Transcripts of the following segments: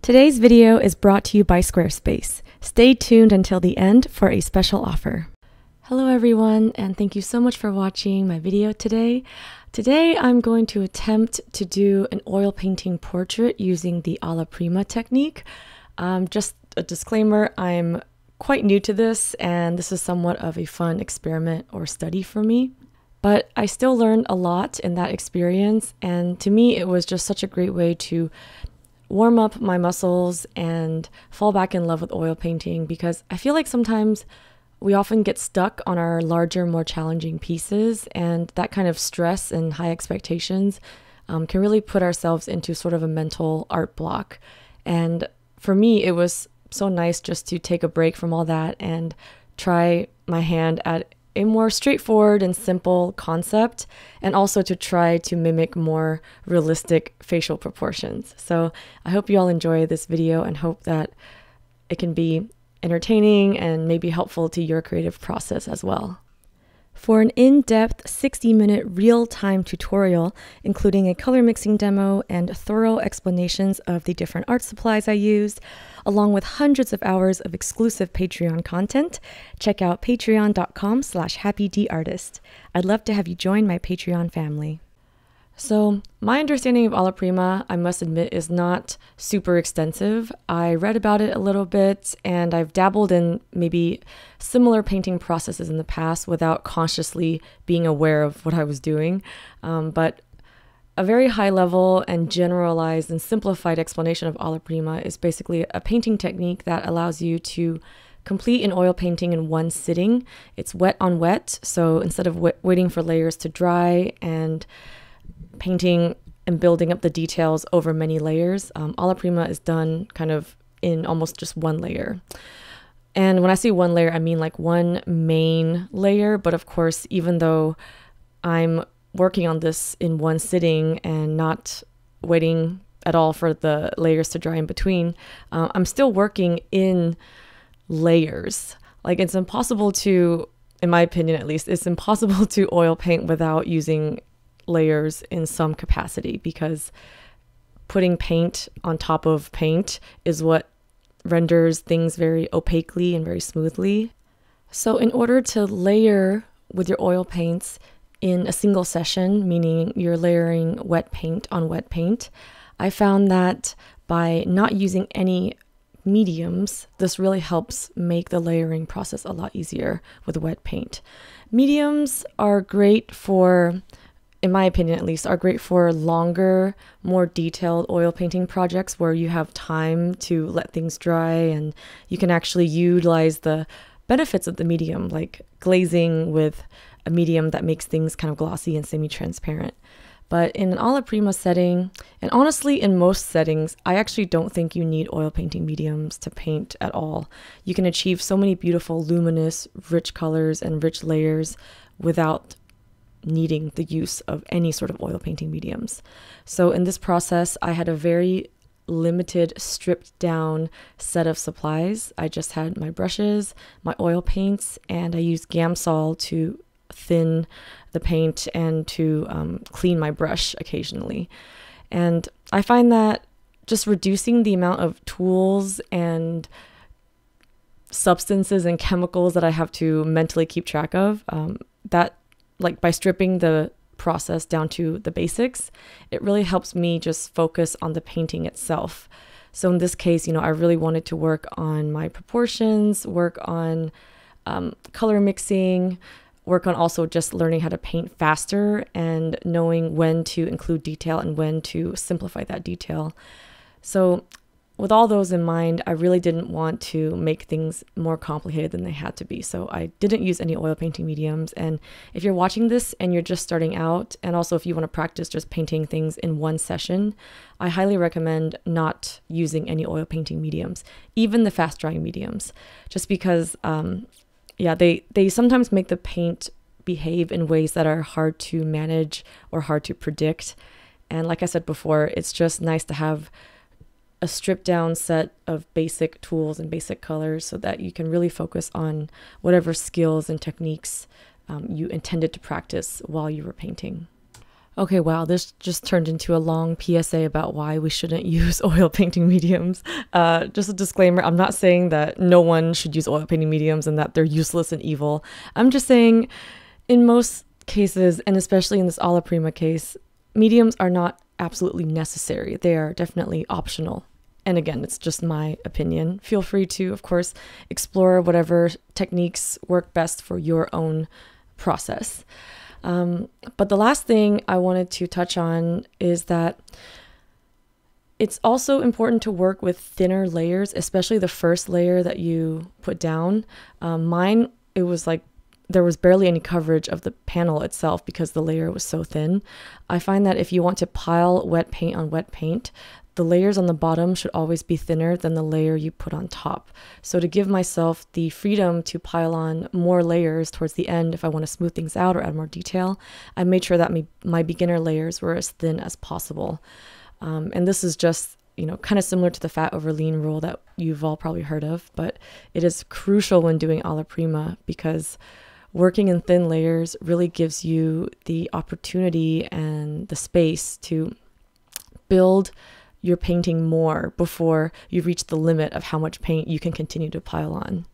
Today's video is brought to you by Squarespace. Stay tuned until the end for a special offer. Hello everyone, and thank you so much for watching my video today. Today I'm going to attempt to do an oil painting portrait using the Alla prima technique. Just a disclaimer, I'm quite new to this and this is somewhat of a fun experiment or study for me. But I still learned a lot in that experience, and to me it was just such a great way to warm up my muscles and fall back in love with oil painting, because I feel like sometimes we often get stuck on our larger, more challenging pieces, and that kind of stress and high expectations can really put ourselves into sort of a mental art block. And for me, it was so nice just to take a break from all that and try my hand at a more straightforward and simple concept, and also to try to mimic more realistic facial proportions. So I hope you all enjoy this video and hope that it can be entertaining and maybe helpful to your creative process as well. For an in-depth 60-minute real-time tutorial, including a color mixing demo and thorough explanations of the different art supplies I used, along with hundreds of hours of exclusive Patreon content, check out patreon.com/happydartist. I'd love to have you join my Patreon family. So my understanding of Alla prima, I must admit, is not super extensive. I read about it a little bit, and I've dabbled in maybe similar painting processes in the past without consciously being aware of what I was doing. But a very high level and generalized and simplified explanation of Alla prima is basically a painting technique that allows you to complete an oil painting in one sitting. It's wet on wet, so instead of waiting for layers to dry and painting and building up the details over many layers, Alla prima is done kind of in almost just one layer. And when I say one layer, I mean like one main layer. But of course, even though I'm working on this in one sitting and not waiting at all for the layers to dry in between, I'm still working in layers. Like, it's impossible to, in my opinion at least, it's impossible to oil paint without using layers in some capacity, because putting paint on top of paint is what renders things very opaquely and very smoothly. So in order to layer with your oil paints in a single session, meaning you're layering wet paint on wet paint, I found that by not using any mediums, this really helps make the layering process a lot easier with wet paint. Mediums are great for, in my opinion at least, are great for longer, more detailed oil painting projects where you have time to let things dry and you can actually utilize the benefits of the medium, like glazing with a medium that makes things kind of glossy and semi-transparent. But in an Alla prima setting, and honestly in most settings, I actually don't think you need oil painting mediums to paint at all. You can achieve so many beautiful, luminous, rich colors and rich layers without needing the use of any sort of oil painting mediums. So in this process, I had a very limited, stripped down set of supplies. I just had my brushes, my oil paints, and I used Gamsol to thin the paint and to clean my brush occasionally. And I find that just reducing the amount of tools and substances and chemicals that I have to mentally keep track of, like by stripping the process down to the basics, it really helps me just focus on the painting itself. So in this case, I really wanted to work on my proportions, work on color mixing, work on also just learning how to paint faster and knowing when to include detail and when to simplify that detail. So with all those in mind, I really didn't want to make things more complicated than they had to be. So I didn't use any oil painting mediums. And if you're watching this and you're just starting out, and also if you want to practice just painting things in one session, I highly recommend not using any oil painting mediums, even the fast drying mediums, just because, they sometimes make the paint behave in ways that are hard to manage or hard to predict. And like I said before, it's just nice to have a stripped down set of basic tools and basic colors so that you can really focus on whatever skills and techniques you intended to practice while you were painting. Okay, wow, this just turned into a long PSA about why we shouldn't use oil painting mediums. Just a disclaimer, I'm not saying that no one should use oil painting mediums and that they're useless and evil. I'm just saying in most cases, and especially in this Alla prima case, mediums are not absolutely necessary. They are definitely optional. And again, it's just my opinion. Feel free to, of course, explore whatever techniques work best for your own process. But the last thing I wanted to touch on is that it's also important to work with thinner layers, especially the first layer that you put down. Mine, it was like there was barely any coverage of the panel itself because the layer was so thin. I find that if you want to pile wet paint on wet paint, the layers on the bottom should always be thinner than the layer you put on top. So to give myself the freedom to pile on more layers towards the end if I want to smooth things out or add more detail, I made sure that my beginner layers were as thin as possible. And this is just, kind of similar to the fat over lean rule that you've all probably heard of, but it is crucial when doing alla prima because working in thin layers really gives you the opportunity and the space to build your painting more before you reach the limit of how much paint you can continue to pile on.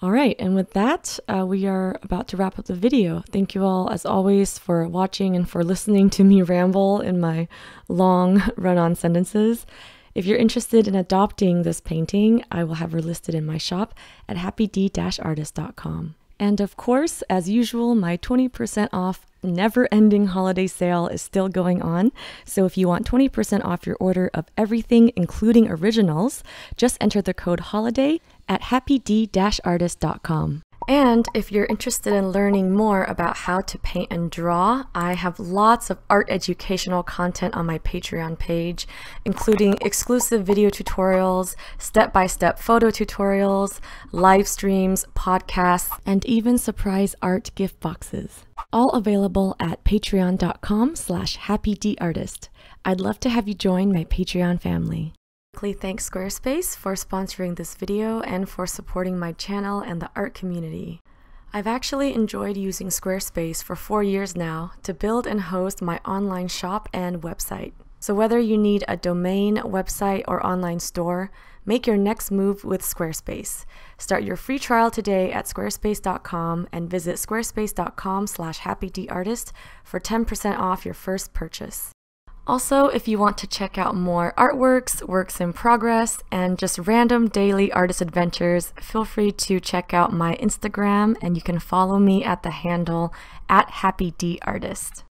All right, and with that, we are about to wrap up the video. Thank you all, as always, for watching and for listening to me ramble in my long run-on sentences. If you're interested in adopting this painting, I will have her listed in my shop at happyd-artist.com. And of course, as usual, my 20% off never-ending holiday sale is still going on. So if you want 20% off your order of everything, including originals, just enter the code HOLIDAY at happyd-artist.com. And if you're interested in learning more about how to paint and draw, I have lots of art educational content on my Patreon page, including exclusive video tutorials, step-by-step photo tutorials, live streams, podcasts, and even surprise art gift boxes. All available at patreon.com/happydartist. I'd love to have you join my Patreon family. Thanks Squarespace for sponsoring this video and for supporting my channel and the art community. I've actually enjoyed using Squarespace for 4 years now to build and host my online shop and website. So whether you need a domain, website, or online store, make your next move with Squarespace. Start your free trial today at squarespace.com and visit squarespace.com/happydartist for 10% off your first purchase. Also, if you want to check out more artworks, works in progress, and just random daily artist adventures, feel free to check out my Instagram and you can follow me at the handle @happydartist.